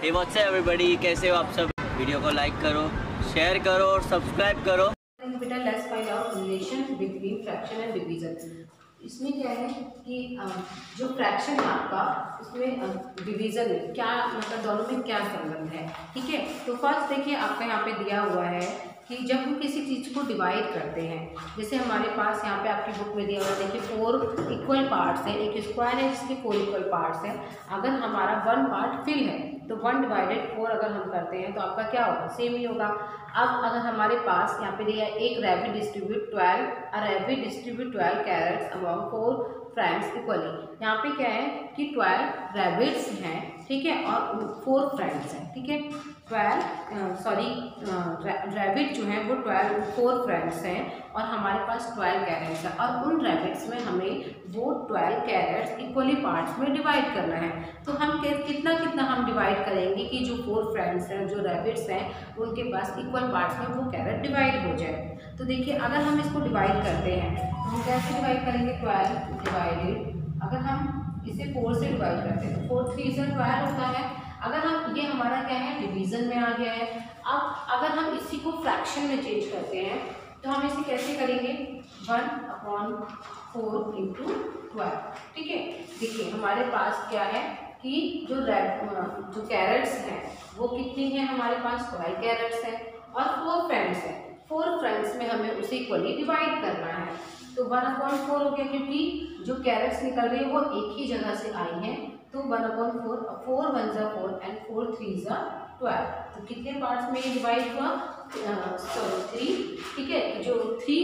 Hey what's up everybody, कैसे हो आप सब। वीडियो को लाइक करो, शेयर करो और सब्सक्राइब करो। बेटा let's find out relation between fraction and division. इसमें क्या है कि जो फ्रैक्शन है आपका, उसमें डिवीजन में क्या मतलब दोनों में क्या संबंध है। ठीक है, तो फर्स्ट देखिए आपका यहाँ पे दिया हुआ है कि जब हम किसी चीज़ को डिवाइड करते हैं, जैसे हमारे पास यहाँ पे आपकी बुक में दिया हुआ है, देखिए 4 इक्वल पार्ट्स हैं, एक स्क्वायर है जिसके 4 इक्वल पार्ट्स हैं। अगर हमारा 1 पार्ट फिल है तो 1/4 अगर हम करते हैं तो आपका क्या होगा, सेम ही होगा। अब अगर हमारे पास यहाँ पे दिया है एक rabbit distribute 12 carrots among 4 friends equally. यहाँ पे क्या है कि 12 रैबिट्स हैं, ठीक है, और 4 फ्रेंड्स हैं। ठीक है, रैबिट जो है वो 4 फ्रेंड्स हैं और हमारे पास 12 कैरेट्स हैं, और उन रैबिट्स में हमें वो 12 कैरेट्स इक्वली पार्ट्स में डिवाइड करना है। तो हम कितना कितना हम डिवाइड करेंगे कि जो 4 फ्रेंड्स हैं, जो रैबिट्स हैं, उनके पास इक्वल पार्ट्स में वो कैरेट डिवाइड हो जाए। तो देखिए अगर हम इसको डिवाइड करते हैं तो हम कैसे डिवाइड करेंगे, 12 डिवाइडेड, अगर हम इसे 4 से डिवाइड करते हैं तो 4 3 12 होता है। अगर हम ये हमारा क्या है, डिवीजन में आ गया है। अब अगर हम इसी को फ्रैक्शन में चेंज करते हैं तो हम इसे कैसे करेंगे, 1/4 × 12। ठीक है, देखिए हमारे पास क्या है कि जो कैरेट्स हैं वो कितनी हैं, हमारे पास 12 कैरेट्स हैं और 4 फ्रेंड्स हैं। 4 फ्रेंड्स में हमें उसे इक्वली डिवाइड करना है। तो 1/4 हो गया, क्योंकि जो कैरेट्स निकल रही है वो एक ही जगह से आई हैं। तो 1/4, 4 1 4 एंड 4 3 12। तो कितने पार्ट्स में डिवाइड हुआ, 3। ठीक है, जो 3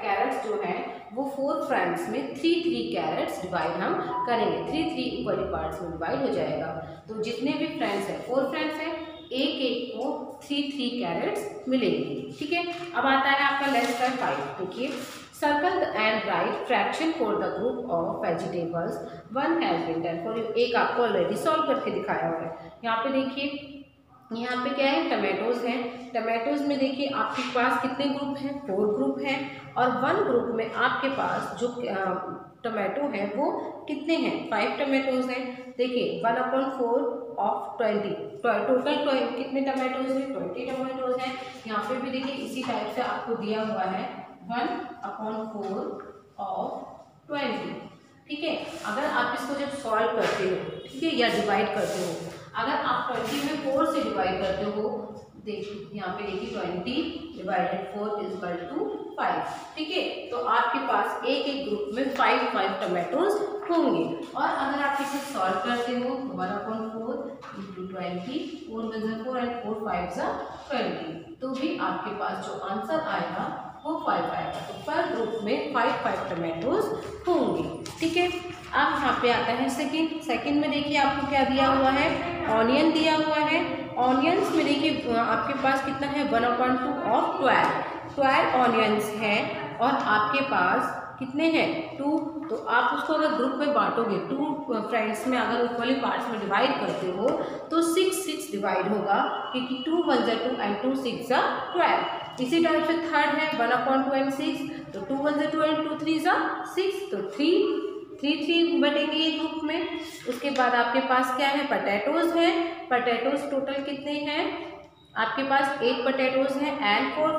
कैरेट्स जो हैं वो 4 फ्रेंड्स में 3 कैरेट्स डिवाइड हम करेंगे, 3 इक्वली पार्ट्स में डिवाइड हो जाएगा। तो जितने भी फ्रेंड्स हैं, 4 फ्रेंड्स हैं, एक को 3 कैरेट्स मिलेंगे। ठीक है, अब आता है आपका लेस बाय 5। देखिए, circle and write fraction for the group of vegetables, 1 has been done for you. एक आपको ऑलरेडी सॉल्व करके दिखाया हुआ है। यहाँ पे देखिए, यहाँ पे क्या है, टमाटोज हैं। टमाटोज में देखिए आपके पास कितने ग्रुप हैं, 4 ग्रुप हैं, और 1 ग्रुप में आपके पास जो टमाटो है वो कितने हैं, 5 टमाटोज हैं। देखिए 1/4 ऑफ 20, टोटल कितने टमाटोज हैं, 20 टमाटोज हैं। यहाँ पे भी देखिए इसी टाइप से आपको दिया हुआ है 1/4 ऑफ 20। ठीक है, अगर आप इसको जब सॉल्व करते हो, ठीक है, या डिवाइड करते हो, अगर आप 20 में 4 से डिवाइड करते हो, देखिए यहाँ पे देखिए 20 डिवाइडेड 4 इज इक्वल टू 5। ठीक है, तो आपके पास एक ग्रुप में 5 टमाटोज होंगे। और अगर आप इसे सॉल्व करते हो, 1/4 × 20, 4 1 4 एंड 4 5 20, तो भी आपके पास जो आंसर आएगा वो 5 आएगा। तो पर ग्रुप में 5 टमाटोज होंगे। ठीक है, अब यहाँ पे आता है सेकंड में देखिए आपको क्या दिया हुआ है, ऑनियन दिया हुआ है। ऑनियंस में देखिए आपके पास कितना है, 1/2 ऑफ 12 ऑनियंस हैं, और आपके पास कितने हैं, 2। तो आप उसको अगर ग्रुप में बांटोगे, 2 फ्रेंड्स में अगर इक्वली पार्ट्स में डिवाइड करते हो तो 6 डिवाइड होगा, क्योंकि 2 1 2 एंड 2 6 12। इसी टाइप से थर्ड है 1/2 एंड 6, तो 2 1 2 एंड 2 3 6, तो 3 बटेंगे ये ग्रुप में। उसके बाद आपके पास क्या है, पटेटोज है। पटेटोज टोटल कितने हैं, आपके पास 8 पटेटोज हैं एंड 4,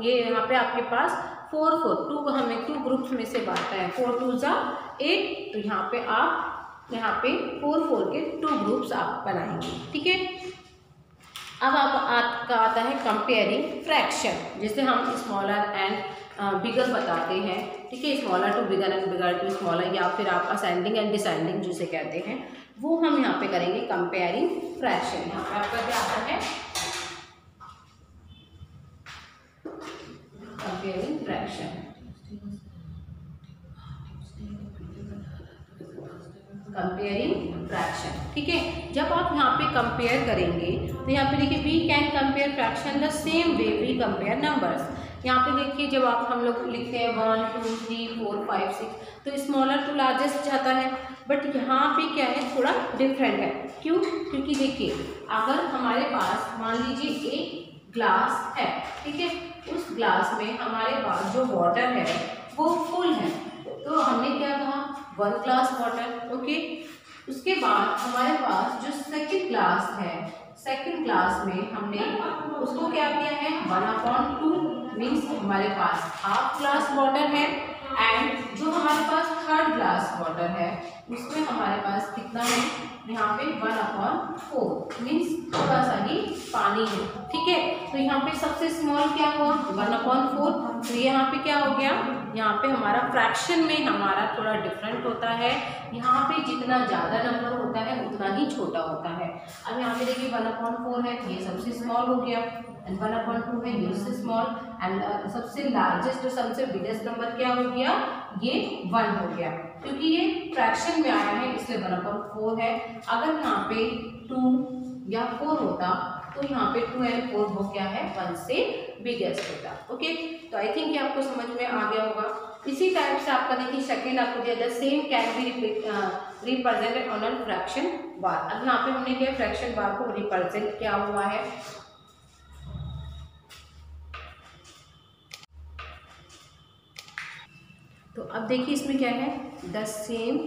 ये यहाँ पे आपके पास 4 2 हमें 2 ग्रुप्स में से बांटना है, 4 2 8। तो यहाँ पे आप 4 के 2 ग्रुप्स आप बनाएंगे। ठीक है, अब आपका आता है कंपेयरिंग फ्रैक्शन, जिसे हम स्मॉलर एंड बिगर बताते हैं। ठीक है, smaller to bigger and bigger to smaller, या फिर आप असेंडिंग एंड डिसेंडिंग जिसे कहते हैं, वो हम यहाँ पे करेंगे कंपेयरिंग फ्रैक्शन। यहाँ पे आपका क्या आता है, कंपेयरिंग फ्रैक्शन। कंपेयरिंग फ्रैक्शन, ठीक है, जब आप यहाँ पे कंपेयर करेंगे तो यहाँ पे देखिए we can compare fraction the same way we compare numbers. यहाँ पे देखिए जब हम लोग लिखते हैं 1 2 3 4 5 6, तो स्मॉलर टू लार्जेस्ट जाता है, बट यहाँ पे क्या है, थोड़ा डिफरेंट है। क्यों, क्योंकि देखिए अगर हमारे पास मान लीजिए एक ग्लास है, ठीक है, उस ग्लास में हमारे पास जो वाटर है वो फुल है, तो हमने क्या कहा, 1 ग्लास वाटर। ओके, उसके बाद हमारे पास जो सेकंड क्लास है, सेकंड क्लास में हमने उसको क्या किया है 1/2 मीन्स हमारे पास हाफ ग्लास वाटर है। एंड जो हमारे पास थर्ड ग्लास वाटर है उसमें हमारे पास कितना है यहाँ पे 1/4 मीन्स थोड़ा सा ही पानी है। ठीक है, तो यहाँ पे सबसे स्मॉल क्या हुआ 1/4। तो यहाँ पे क्या हो गया, यहाँ पे हमारा फ्रैक्शन में हमारा थोड़ा डिफरेंट होता है। यहाँ पे जितना ज़्यादा नंबर होता है उतना ही छोटा होता है। अब यहाँ पे देखिए 1/4 है, ये सबसे स्मॉल हो गया, एंड 1/2 है, ये सबसे स्मॉल, एंड सबसे लार्जेस्ट और सबसे बिगेस्ट नंबर क्या हो गया, ये 1 हो गया। क्योंकि ये फ्रैक्शन में आया है इसलिए 1/4 है। अगर यहाँ पे 2 या 4 होता तो यहाँ पे 2 एंड 4 हो क्या है 1 से बिगेस्ट होता। ओके, तो आई थिंक ये आपको समझ में आ गया होगा। इसी टाइप से आपका देखिए सेकेंड आपको दिया the same can be represented on a fraction bar. अब यहाँ पे हमने क्या फ्रैक्शन बार को रिप्रेजेंट किया हुआ है। तो अब देखिए इसमें क्या है the same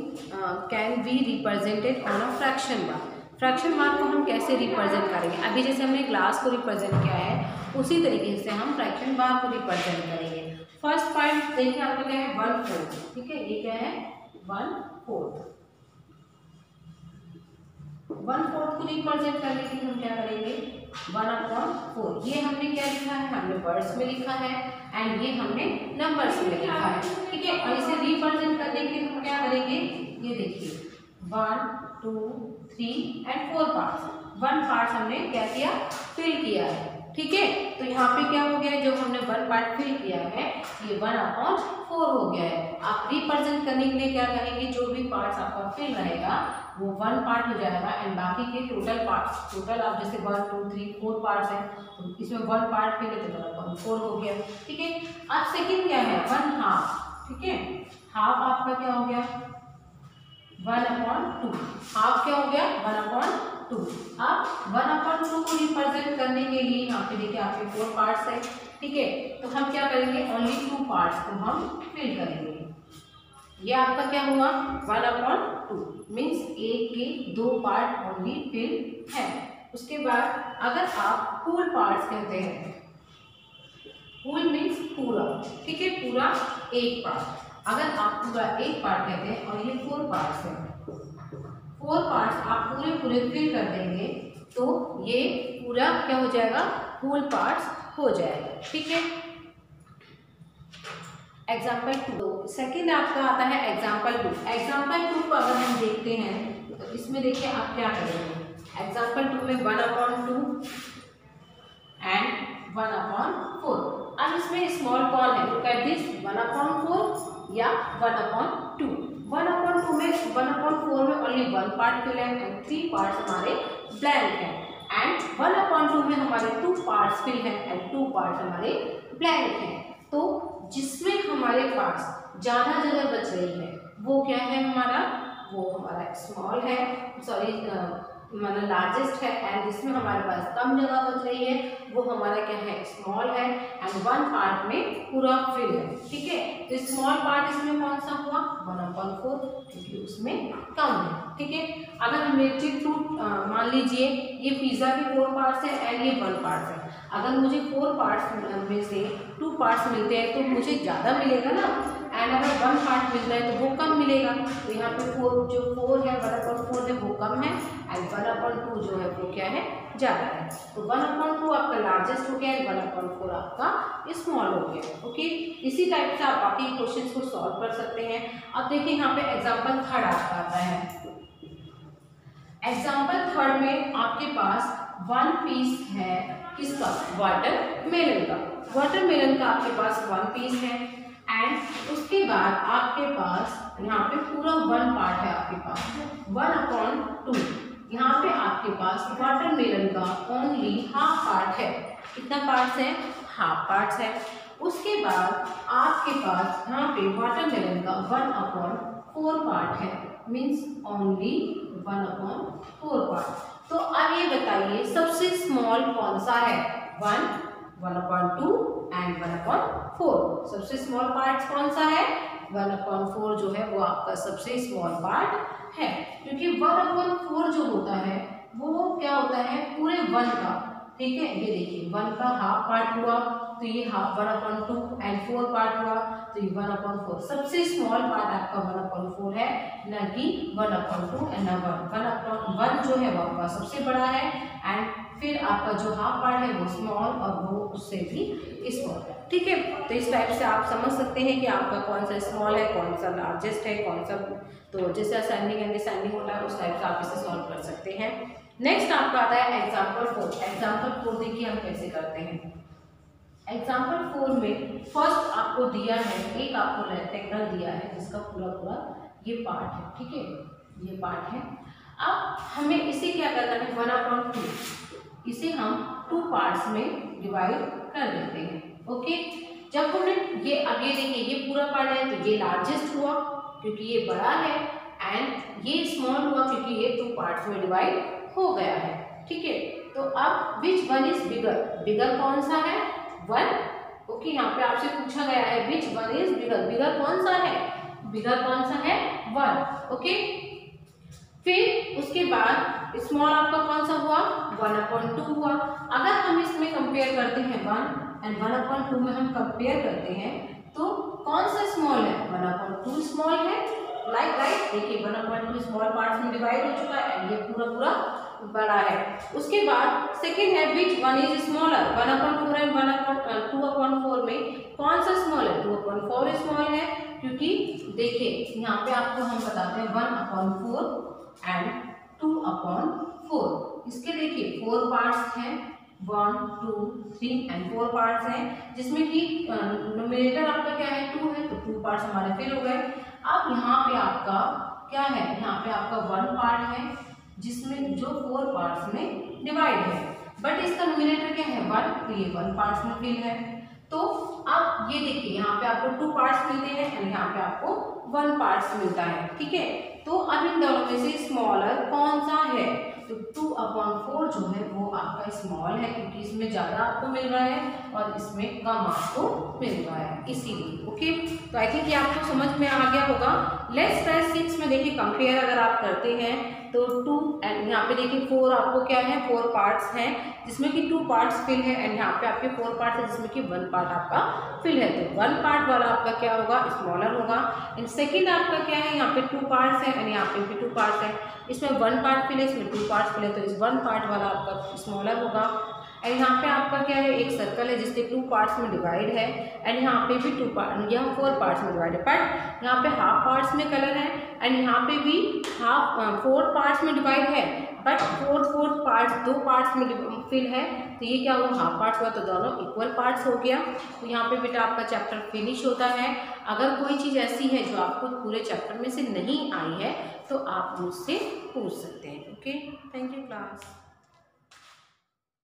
can be represented on a fraction bar. Fraction bar को हम कैसे रिप्रेजेंट करेंगे, अभी जैसे हमने ग्लास को रिप्रेजेंट किया है उसी तरीके से हम फ्रैक्शन बार को रिप्रेजेंट करेंगे। फर्स्ट पॉइंट देखिए आपका क्या है 1/4। ठीक है, ये क्या है 1/4। 1/4 को रिप्रेजेंट करने के लिए हम क्या करेंगे 1/4। ये हमने क्या लिखा है, हमने वर्ड्स में लिखा है, एंड ये हमने नंबर्स में लिखा है। ठीक है, और इसे रिप्रेजेंट करने के लिए हम क्या करेंगे, ये देखिए 1 2 3 एंड 4 पार्ट्स। 1 पार्ट हमने क्या किया फिल किया है। ठीक है, तो यहाँ पे क्या हो गया, जो हमने 1 पार्ट फिल किया है ये 1/4 हो गया है। आप रिप्रेजेंट करने के लिए क्या करेंगे, जो भी पार्ट्स आपका फिल रहेगा वो 1 पार्ट हो जाएगा, एंड बाकी के टोटल पार्ट्स, टोटल आप जैसे 1 2 3 4 पार्ट्स हैं तो इसमें 1 पार्ट फिल है तो 1/4 हो गया। ठीक है, अब सेकंड क्या है 1/2। ठीक है, हाफ आपका क्या हो गया 1/2। हाफ क्या हो गया 1/2। अब 1/2 को रिप्रेजेंट करने के लिए यहाँ पे देखिए आपके 4 पार्ट्स है। ठीक है, तो हम क्या करेंगे ओनली 2 पार्ट्स को हम फिल करेंगे। ये आपका क्या हुआ 1/2 मीन्स एक के 2 पार्ट ओनली फिल है। उसके बाद अगर आप फुल पार्ट्स कहते हैं, फुल मीन्स पूरा। ठीक है, पूरा एक पार्ट। अगर आप पूरा एक पार्ट कहते हैं और ये 4 पार्ट्स हैं, 4 पार्ट्स आप पूरे पूरे फिल कर देंगे तो ये पूरा क्या हो जाएगा फुल पार्ट्स हो जाएगा। ठीक है, एग्जाम्पल 2। सेकेंड आपका आता है एग्जाम्पल 2। एग्जाम्पल 2 को अगर हम देखते हैं तो इसमें देखिए आप क्या करेंगे। एग्जाम्पल 2 में 1/2 एंड 1/4। अब इसमें स्मॉल कौन है, लुक एट दिस 1/4 या 1/2। 1/2 में 1/4 में ओनली 1 पार्ट फिल है एंड 3 पार्ट्स हमारे ब्लैंक हैं, एंड 1/2 में हमारे 2 पार्ट्स फिल हैं एंड 2 पार्ट्स हमारे ब्लैंक हैं। तो जिसमें हमारे पास ज़्यादा जगह बच रही है वो क्या है हमारा, वो हमारा स्मॉल है, सॉरी मतलब लार्जेस्ट है, एंड जिसमें हमारे पास कम जगह बच रही है वो हमारा क्या है स्मॉल है, एंड 1 पार्ट में पूरा फिल है। ठीक है, तो स्मॉल पार्ट इसमें कौन सा हुआ 1/4 क्योंकि उसमें कम है। ठीक है, अगर हम लेते 2 मान लीजिए ये पिज़्ज़ा के 4 पार्ट्स है एंड ये 1 पार्ट है। अगर मुझे 4 पार्ट्स में से 2 पार्ट्स मिलते हैं तो मुझे ज़्यादा मिलेगा ना, एंड अगर 1 पार्ट मिलता है तो वो कम मिलेगा। तो यहाँ पे 4 है 1/4 है वो कम है, एंड 1/2 जो है वो क्या है ज़्यादा है। तो 1/2 आपका लार्जेस्ट हो गया एंड 1/4 आपका स्मॉल हो गया। ओके, इसी टाइप से आप बाकी क्वेश्चंस को सॉल्व कर सकते हैं। अब देखिए यहाँ पे एग्जाम्पल 3 आपका आता है। एग्जाम्पल 3 में आपके पास 1 पीस है किसका वाटरमेलन का। वाटरमेलन का आपके पास 1 पीस है, एंड उसके बाद आपके पास यहाँ पे पूरा 1 पार्ट है आपके पास 1/2। यहाँ पे आपके पास वाटरमेलन का ओनली हाफ पार्ट है। कितना पार्ट्स है हाफ पार्ट्स है। उसके बाद आपके पास यहाँ पे वाटरमेलन का 1/4 पार्ट है, मीन्स ओनली 1/4 पार्ट। तो अब ये बताइए सबसे स्मॉल कौन सा है 1, 1/2 एंड 1/4। सबसे स्मॉल पार्ट कौन सा है 1/4 जो है वो आपका सबसे स्मॉल पार्ट है, क्योंकि 1/4 जो होता है वो क्या होता है पूरे 1 का, ठीक है। ये देखिए 1 का हाफ पार्ट हुआ तो ये हाफ 1/2 एंड 4 पार्ट हुआ तो ये 1/4। सबसे स्मॉल पार्ट आपका 1/4 है, ना कि 1/2 एंड ना 1 जो है वो आपका सबसे बड़ा है एंड फिर आपका जो हाफ पार्ट है वो स्मॉल और वो उससे भी स्मॉल है, ठीक है। तो इस टाइप से आप समझ सकते हैं कि आपका कौन सा स्मॉल है, कौन सा लार्जेस्ट है, कौन सा, तो जैसे असेंडिंग एंड डिसेंडिंग होता है उस टाइप से आप इसे सॉल्व कर सकते हैं। नेक्स्ट आपका आता है एग्जाम्पल 4। एग्जाम्पल 4 देखिए हम कैसे करते हैं। एग्जाम्पल 4 में फर्स्ट आपको दिया है, एक आपको रेक्टेंगल दिया है जिसका पूरा पूरा ये पार्ट है, ठीक है, ये पार्ट है। अब हमें इसे क्या करना है 1/2, इसे हम 2 पार्ट्स में डिवाइड कर देते हैं, ओके। जब हमने ये आगे देखिए ये पूरा पार्ट है तो ये लार्जेस्ट हुआ क्योंकि ये बड़ा है एंड ये स्मॉल हुआ क्योंकि ये 2 पार्ट्स में डिवाइड हो गया है, ठीक है। तो अब विच वन इज बिगर, बिगर कौन सा है 1, ओके। यहाँ पे आपसे पूछा गया है विच वन इज बिगर, बिगर कौन सा है, बिगर कौन सा है 1, ओके। फिर उसके बाद स्मॉल आपका कौन सा हुआ 1/2 हुआ। अगर हम इसमें कंपेयर करते हैं 1 एंड 1/2 में हम कंपेयर करते हैं तो कौन सा स्मॉल है 1/2 स्मॉल है, राइट। देखिए 1/2 स्मॉल पार्ट्स में डिवाइड हो चुका है एंड ये पूरा पूरा बड़ा है। उसके बाद सेकेंड है which one is smaller, 1/4 and 2/4 में कौन सा स्मॉल है 2/4 स्मॉल है, क्योंकि देखिए यहाँ पे आपको हम बताते हैं 1/4 एंड 2/4। इसके देखिए 4 पार्ट्स हैं, 1 2 3 एंड 4 पार्ट्स हैं, जिसमें कि न्यूमरेटर आपका क्या है 2 है तो 2 पार्ट्स हमारे फिल हो गए। अब यहाँ पे आपका क्या है, यहाँ पे आपका 1 पार्ट है जिसमें जो 4 पार्ट्स में डिवाइड है, बट इसका न्यूमरेटर क्या है 1 तो ये 1 पार्ट्स में फिल है। तो अब ये देखिए यहाँ पे आपको 2 पार्ट्स मिलते हैं एंड यहाँ पे आपको 1 पार्ट्स मिलता है, ठीक है। तो अब इन दोनों में से स्मॉलर कौन सा है, तो 2/4 जो है वो आपका स्मॉल है क्योंकि इसमें ज़्यादा आपको मिल रहा है और इसमें कम आपको मिल रहा है, इसीलिए, ओके। तो आई थिंक ये आपको समझ में आ गया होगा। लेट्स ट्राई 6 में देखिए कंपेयर अगर आप करते हैं तो 2 एंड यहाँ पे देखिए 4 आपको क्या है 4 पार्ट्स हैं जिसमें कि 2 पार्ट्स फिल है एंड यहाँ पे आपके 4 पार्ट्स है जिसमें कि 1 पार्ट आपका फिल है। तो 1 पार्ट वाला आपका क्या होगा स्मॉलर होगा। एंड सेकंड आपका क्या है यहाँ पे 2 पार्ट्स है एंड यहाँ पे भी 2 पार्ट्स है, इसमें 1 पार्ट फिल है इसमें 2 पार्ट्स फिल है तो इस 1 पार्ट वाला आपका स्मॉलर होगा। एंड यहाँ पे आपका क्या है एक सर्कल है जिसके 2 पार्ट्स में डिवाइड है एंड यहाँ पे भी 2 पार्ट, यहाँ 4 पार्ट्स में डिवाइड है, बट यहाँ पे हाफ पार्ट्स में कलर है एंड यहाँ पे भी 4 पार्ट्स में डिवाइड है बट 4 पार्ट्स 2 पार्ट्स में फिल है। तो ये क्या हुआ हाफ पार्ट्स हुआ तो दोनों इक्वल पार्ट्स हो गया। तो यहाँ पे बेटा आपका चैप्टर फिनिश होता है। अगर कोई चीज़ ऐसी है जो आपको पूरे चैप्टर में से नहीं आई है तो आप मुझसे पूछ सकते हैं, ओके। Thank you class.